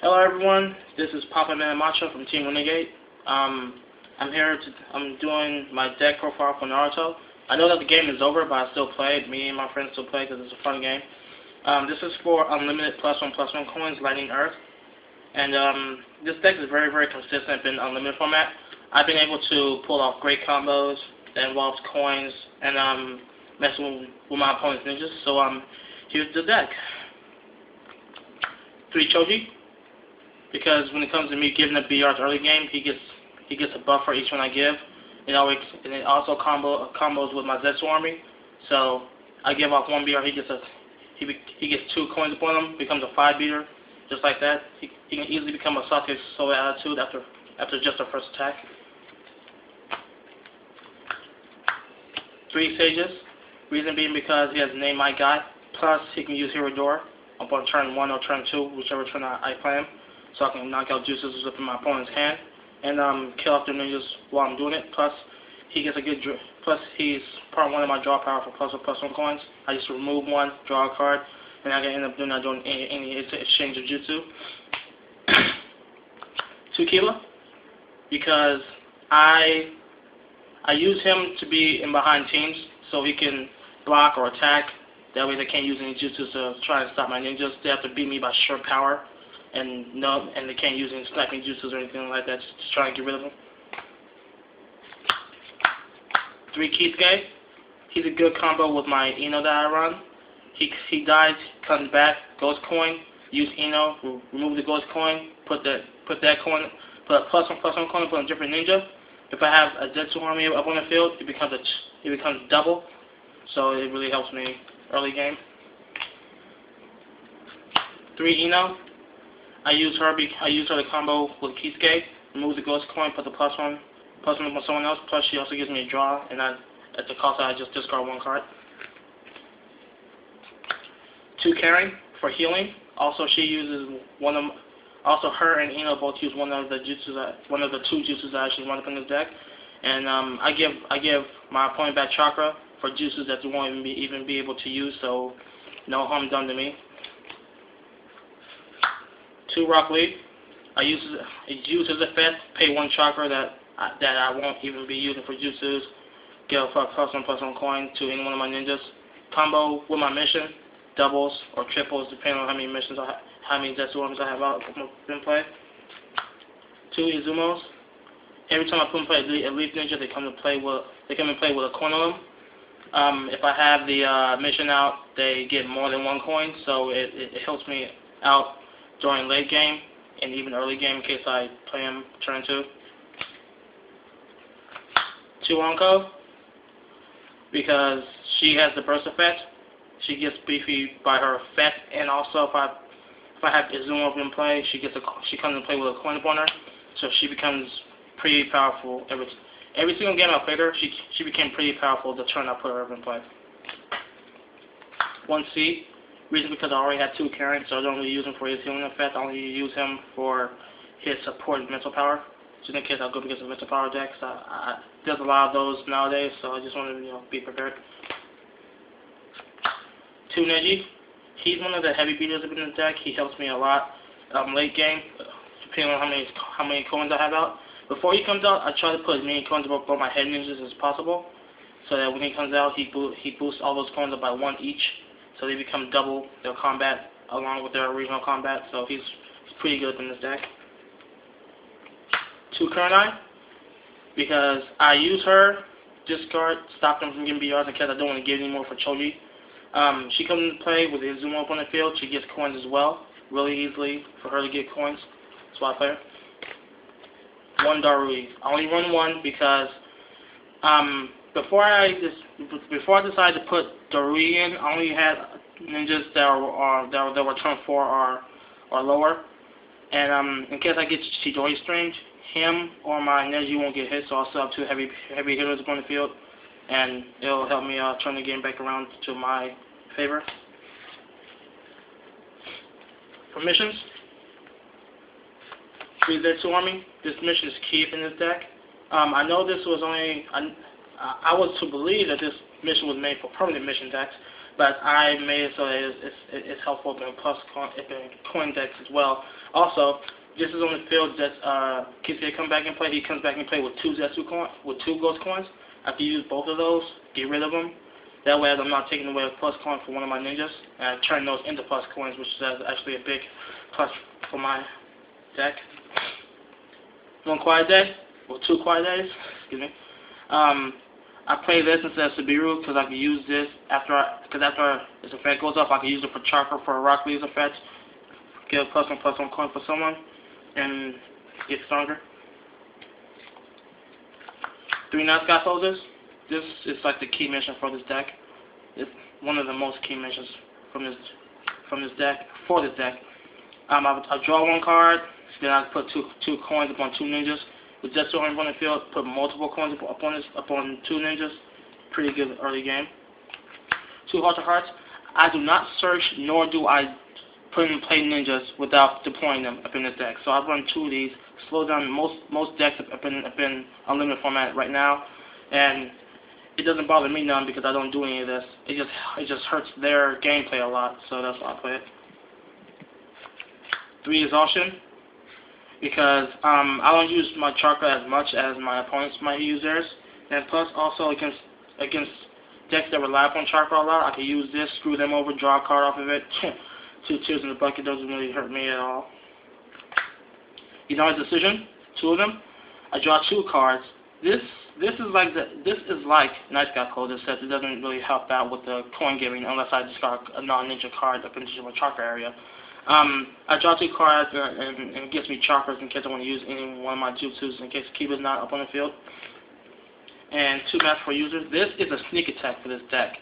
Hello everyone, this is MedaMatcha from Team Renegade. I'm doing my deck profile for Naruto. I know that the game is over, but I still play it. Me and my friends still play because it's a fun game. This is for unlimited +1/+1 coins, Lightning Earth. And this deck is very, very consistent in unlimited format. I've been able to pull off great combos that involves coins and messing with my opponent's ninjas. So here's the deck. 3 Choji. Because when it comes to me giving the BRs early game, he gets a buff for each one I give. And it also combos with my Zetsu army. So I give off 1 BR, he gets 2 coins upon him, becomes a 5 beater, just like that. He can easily become a Sasuke Soul Attitude after just the first attack. 3 Sages. Reason being because he has named my guy. Plus he can use Hero Door upon turn 1 or turn 2, whichever turn I play him. So I can knock out juices within my opponent's hand and kill off the ninjas while I'm doing it. Plus, he gets a good. Plus, he's part 1 of my draw power for +1/+1 coins. I just remove 1, draw a card, and I can end up doing any exchange of jutsu. 2 Kila, because I use him to be in behind teams so he can block or attack. That way they can't use any jutsu to try and stop my ninjas. They have to beat me by sheer power. And they can't use any sniping juices or anything like that, just try and get rid of them. 3 Kisuke. He's a good combo with my Ino that I run. He dies, comes back, ghost coin, use Ino, remove the ghost coin, put a +1/+1 coin, put on a different ninja. If I have a Zetsu army up on the field, it becomes double. So it really helps me early game. 3 Ino. I use her to combo with Kisuke, remove the ghost coin, put the +1 on someone else, plus she also gives me a draw, and at the cost I just discard 1 card. 2 Karen for healing. Also she uses her and Ino both use one of the 2 juices I actually run up in this deck. And I give my opponent back chakra for juices that they won't even be able to use, so no harm done to me. 2 Rock Lee. I use his effect, pay 1 chakra that I won't even be using for jutsus, give a +1/+1 coin to any one of my ninjas. Combo with my mission, doubles or triples depending on how many missions how many Zetsu arms I have out in play. 2 Izumos. Every time I put in play a Leaf Ninja, they come in play with a coin on them. If I have the mission out, they get more than 1 coin, so it helps me out during late game and even early game in case I play him turn 2. 2 Onko, because she has the burst effect. She gets beefy by her effect, and also if I have Izuma in play, she comes in play with a coin upon her, so she becomes pretty powerful. Every single game I played her, she became pretty powerful the turn I put her in play. 1 C. Reason because I already had 2 Karen, so I don't really use him for his healing effect. I only use him for his support and mental power. Just in case I go against a mental power deck. So there's a lot of those nowadays, so I just wanted to be prepared. 2 Neji. He's one of the heavy beaters in the deck. He helps me a lot late game, depending on how many coins I have out. Before he comes out, I try to put as many coins above my head ninjas as possible, so that when he comes out, he boosts all those coins up by 1 each. So they become double their combat along with their original combat. So he's pretty good in this deck. 2 Kurenai, because I use her, discard, stop them from getting BRs in case I don't want to give any more for Choji. She comes into play with Izuma up on the field. She gets coins as well, really easily for her to get coins. That's why I play her. 1 Darui. I only run 1 because before I decided to put Darui in, I only had ninjas that were turn 4 or lower. And in case I get Chidori Strange, him or my Neji won't get hit, so I'll still have 2 heavy hitters on the field, and it'll help me turn the game back around to my favor. For missions, 3 Zetsu Army. This mission is key in this deck. I know this was only I was to believe that this mission was made for permanent mission decks, but I made it so it's helpful in coin decks as well. Also, this is on the field that KCA come back and play. He comes back and play with two ghost coins. I can use both of those, get rid of them. That way I'm not taking away a plus coin for one of my ninjas, and I turn those into plus coins, which is actually a big plus for my deck. One quiet day, or 2 quiet days, excuse me. I play this instead of Subiru because I can use this after this effect goes off. I can use it for Chakra for a Rock Leaves effect, get a +1/+1 coin for someone, and get stronger. 3 Night Sky Soldiers. This is like the key mission for this deck. It's one of the most key missions from this deck. I draw 1 card, then I put two coins upon 2 ninjas. With Zetsu on the field, put multiple coins upon 2 ninjas. Pretty good early game. 2 Heart of Hearts. I do not search nor do I put in play ninjas without deploying them up in this deck. So I've run 2 of these. Slow down most decks up in unlimited format right now, and it doesn't bother me none because I don't do any of this. It just hurts their gameplay a lot, so that's why I play it. 3 Exhaustion, because I don't use my Chakra as much as my opponents might use theirs, and plus also against decks that rely upon Chakra a lot, I can use this, screw them over, draw a card off of it. 2 tears in the bucket doesn't really hurt me at all. United Decision, 2 of them. I draw 2 cards. This is like Night Sky Soldier, except it doesn't really help out with the coin giving unless I discard a non-ninja card up into my Chakra area. I draw 2 cards and it gives me Chakras in case I want to use any one of my jutsus in case Kiba's not up on the field. And 2 Match for users. This is a sneak attack for this deck.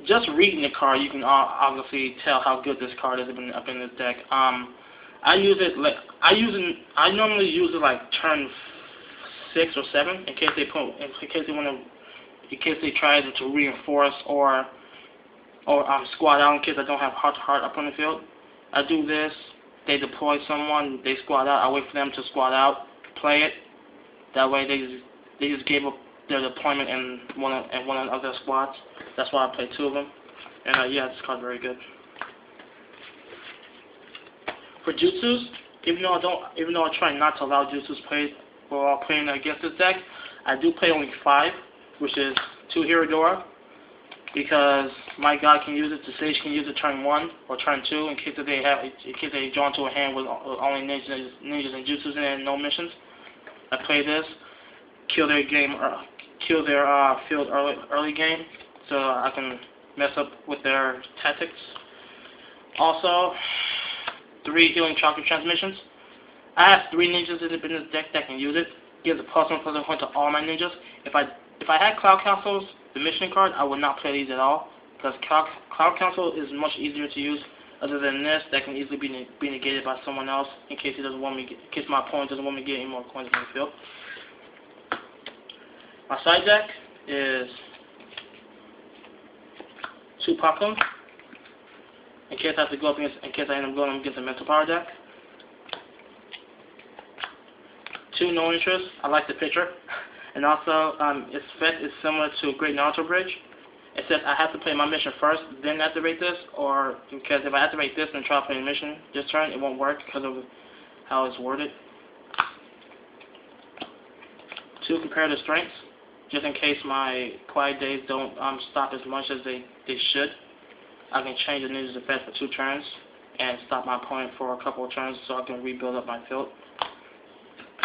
Just reading the card, you can obviously tell how good this card is up in this deck. I normally use it like turn 6 or 7 in case they try to reinforce or squad out in case I don't have Heart to Heart up on the field. I do this. They deploy someone. They squad out. I wait for them to squad out. Play it. That way they just gave up their deployment in one of their squads. That's why I play 2 of them. And yeah, this card's very good. For jutsus, even though I try not to allow jutsus played while playing against this deck, I do play only 5, which is 2 Hirodora, because my god can use it, the sage can use it turn 1 or turn 2 in case they draw into a hand with only ninjas and jutsus in it and no missions. I play this, kill their field early game, so I can mess up with their tactics. Also, 3 Healing Chakra Transmissions. I have 3 ninjas in this deck that can use it. Gives a +1/+1 to all my ninjas. If I had Cloud Councils, the mission card, I would not play these at all because Cloud Council is much easier to use. Other than this, that can easily be negated by someone else in case my opponent doesn't want me to get any more coins in the field. My side deck is 2 Popcorn. In case I end up going up against a Mental Power deck. 2 No Interest. I like the picture. And also, its effect is similar to Great Naruto Bridge. It says I have to play my mission first, then activate this, or because if I activate this and try to play the mission this turn, it won't work because of how it's worded. 2 Comparative Strengths. Just in case my quiet days don't stop as much as they should. I can change the ninja's effect for 2 turns and stop my opponent for a couple of turns so I can rebuild up my field.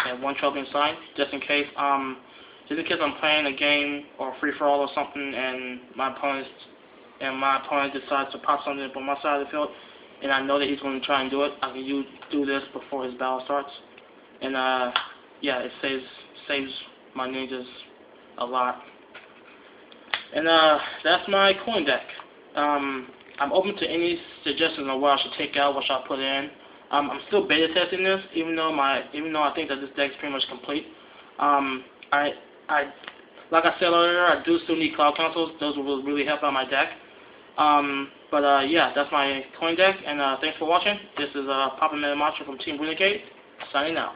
And 1 Troubling Sign, just in case I'm playing a game or free-for-all or something and my opponent decides to pop something up on my side of the field and I know that he's going to try and do it, I can do this before his battle starts. And yeah, it saves my ninjas a lot. And that's my coin deck. I'm open to any suggestions on what I should take out, what should I put in. I'm still beta testing this, even though I think that this deck is pretty much complete. Like I said earlier, I do still need Cloud Councils. Those will really help out my deck. But yeah, that's my coin deck, and thanks for watching. This is Papa MedaMatcha from Team Renegade, signing out.